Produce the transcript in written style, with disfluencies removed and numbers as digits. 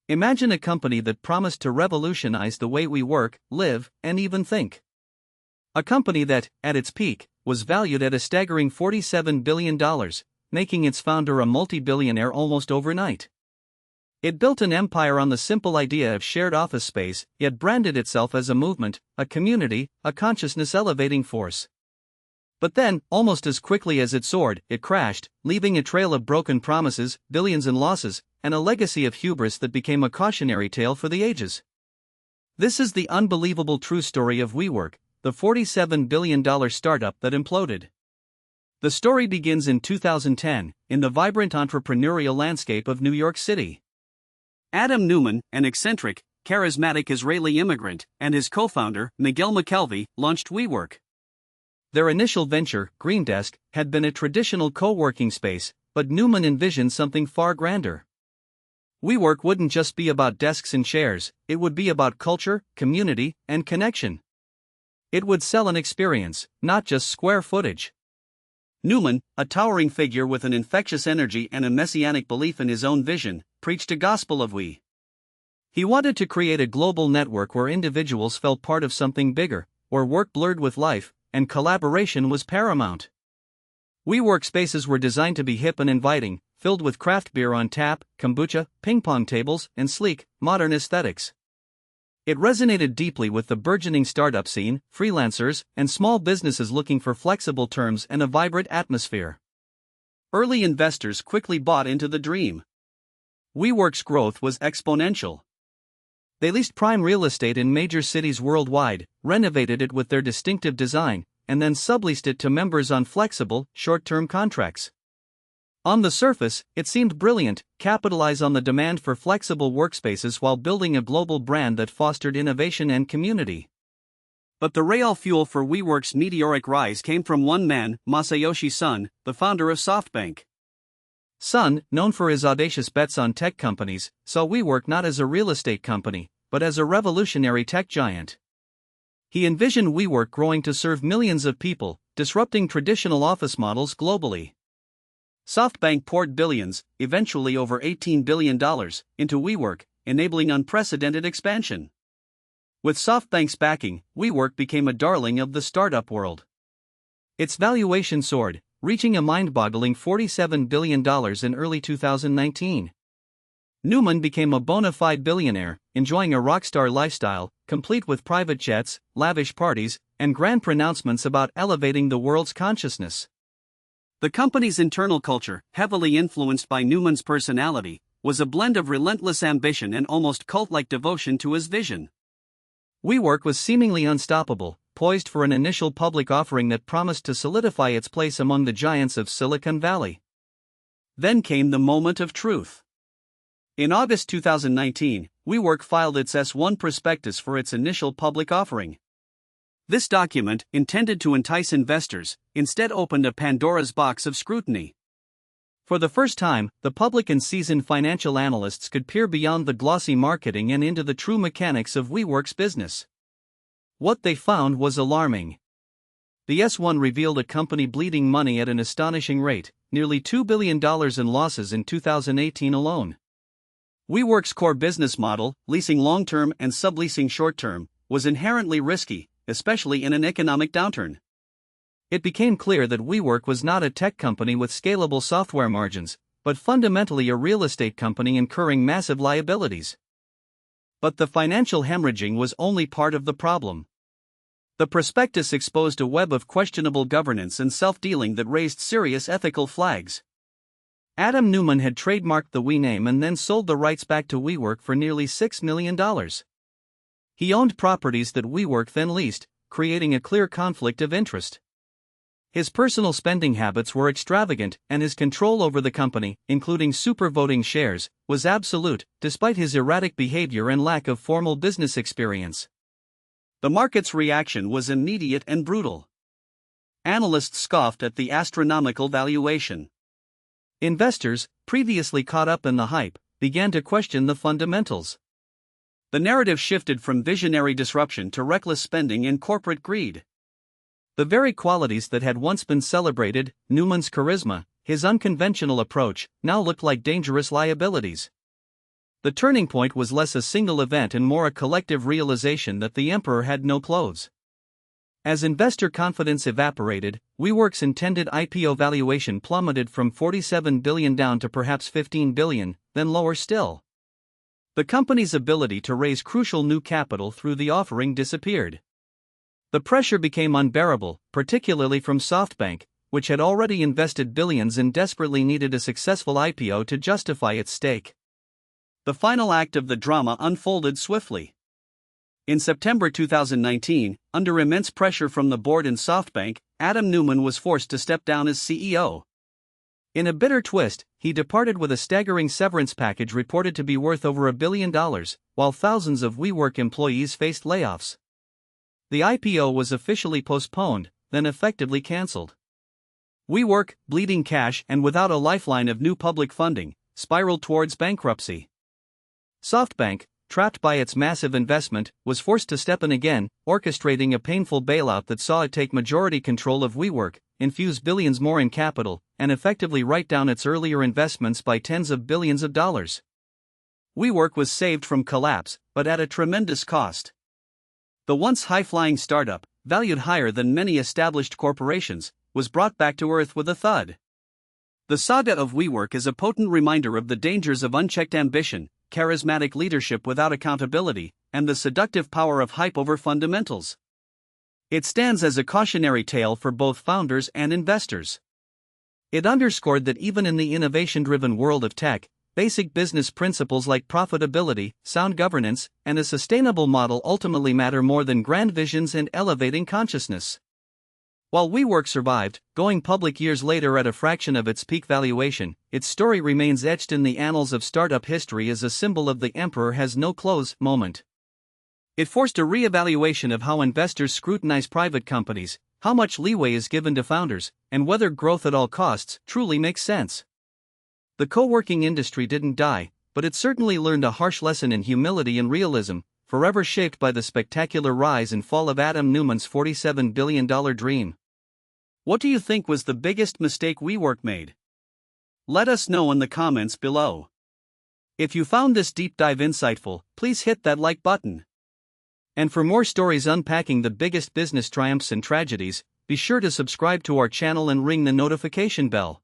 Imagine a company that promised to revolutionize the way we work, live, and even think. A company that, at its peak, was valued at a staggering $47 billion, making its founder a multi-billionaire almost overnight. It built an empire on the simple idea of shared office space, yet branded itself as a movement, a community, a consciousness-elevating force. But then, almost as quickly as it soared, it crashed, leaving a trail of broken promises, billions in losses, and a legacy of hubris that became a cautionary tale for the ages. This is the unbelievable true story of WeWork, the $47 billion startup that imploded. The story begins in 2010, in the vibrant entrepreneurial landscape of New York City. Adam Neumann, an eccentric, charismatic Israeli immigrant, and his co-founder, Miguel McKelvey, launched WeWork. Their initial venture, Green Desk, had been a traditional co-working space, but Neumann envisioned something far grander. WeWork wouldn't just be about desks and chairs, it would be about culture, community, and connection. It would sell an experience, not just square footage. Neumann, a towering figure with an infectious energy and a messianic belief in his own vision, preached a gospel of we. He wanted to create a global network where individuals felt part of something bigger, where work blurred with life, and collaboration was paramount. WeWork spaces were designed to be hip and inviting, filled with craft beer on tap, kombucha, ping-pong tables, and sleek, modern aesthetics. It resonated deeply with the burgeoning startup scene, freelancers, and small businesses looking for flexible terms and a vibrant atmosphere. Early investors quickly bought into the dream. WeWork's growth was exponential. They leased prime real estate in major cities worldwide, renovated it with their distinctive design, and then subleased it to members on flexible, short-term contracts. On the surface, it seemed brilliant: capitalize on the demand for flexible workspaces while building a global brand that fostered innovation and community. But the real fuel for WeWork's meteoric rise came from one man, Masayoshi Son, the founder of SoftBank. Son, known for his audacious bets on tech companies, saw WeWork not as a real estate company, but as a revolutionary tech giant. He envisioned WeWork growing to serve millions of people, disrupting traditional office models globally. SoftBank poured billions, eventually over $18 billion, into WeWork, enabling unprecedented expansion. With SoftBank's backing, WeWork became a darling of the startup world. Its valuation soared, reaching a mind-boggling $47 billion in early 2019. Neumann became a bona fide billionaire, enjoying a rockstar lifestyle, complete with private jets, lavish parties, and grand pronouncements about elevating the world's consciousness. The company's internal culture, heavily influenced by Neumann's personality, was a blend of relentless ambition and almost cult-like devotion to his vision. WeWork was seemingly unstoppable, poised for an initial public offering that promised to solidify its place among the giants of Silicon Valley. Then came the moment of truth. In August 2019, WeWork filed its S-1 prospectus for its initial public offering. This document, intended to entice investors, instead opened a Pandora's box of scrutiny. For the first time, the public and seasoned financial analysts could peer beyond the glossy marketing and into the true mechanics of WeWork's business. What they found was alarming. The S-1 revealed a company bleeding money at an astonishing rate, nearly $2 billion in losses in 2018 alone. WeWork's core business model, leasing long-term and subleasing short-term, was inherently risky, especially in an economic downturn. It became clear that WeWork was not a tech company with scalable software margins, but fundamentally a real estate company incurring massive liabilities. But the financial hemorrhaging was only part of the problem. The prospectus exposed a web of questionable governance and self-dealing that raised serious ethical flags. Adam Neumann had trademarked the We name and then sold the rights back to WeWork for nearly $6 million. He owned properties that WeWork then leased, creating a clear conflict of interest. His personal spending habits were extravagant, and his control over the company, including supervoting shares, was absolute, despite his erratic behavior and lack of formal business experience. The market's reaction was immediate and brutal. Analysts scoffed at the astronomical valuation. Investors, previously caught up in the hype, began to question the fundamentals. The narrative shifted from visionary disruption to reckless spending and corporate greed. The very qualities that had once been celebrated, Neumann's charisma, his unconventional approach, now looked like dangerous liabilities. The turning point was less a single event and more a collective realization that the emperor had no clothes. As investor confidence evaporated, WeWork's intended IPO valuation plummeted from $47 billion down to perhaps $15 billion, then lower still. The company's ability to raise crucial new capital through the offering disappeared. The pressure became unbearable, particularly from SoftBank, which had already invested billions and desperately needed a successful IPO to justify its stake. The final act of the drama unfolded swiftly. In September 2019, under immense pressure from the board and SoftBank, Adam Neumann was forced to step down as CEO. In a bitter twist, he departed with a staggering severance package reported to be worth over $1 billion, while thousands of WeWork employees faced layoffs. The IPO was officially postponed, then effectively cancelled. WeWork, bleeding cash and without a lifeline of new public funding, spiraled towards bankruptcy. SoftBank, trapped by its massive investment, was forced to step in again, orchestrating a painful bailout that saw it take majority control of WeWork, infuse billions more in capital, and effectively write down its earlier investments by tens of billions of dollars. WeWork was saved from collapse, but at a tremendous cost. The once high-flying startup, valued higher than many established corporations, was brought back to earth with a thud. The saga of WeWork is a potent reminder of the dangers of unchecked ambition, charismatic leadership without accountability, and the seductive power of hype over fundamentals. It stands as a cautionary tale for both founders and investors. It underscored that even in the innovation-driven world of tech, basic business principles like profitability, sound governance, and a sustainable model ultimately matter more than grand visions and elevating consciousness. While WeWork survived, going public years later at a fraction of its peak valuation, its story remains etched in the annals of startup history as a symbol of the emperor has no clothes moment. It forced a re-evaluation of how investors scrutinize private companies, how much leeway is given to founders, and whether growth at all costs truly makes sense. The co-working industry didn't die, but it certainly learned a harsh lesson in humility and realism, forever shaped by the spectacular rise and fall of Adam Neumann's $47 billion dream. What do you think was the biggest mistake WeWork made? Let us know in the comments below. If you found this deep dive insightful, please hit that like button. And for more stories unpacking the biggest business triumphs and tragedies, be sure to subscribe to our channel and ring the notification bell.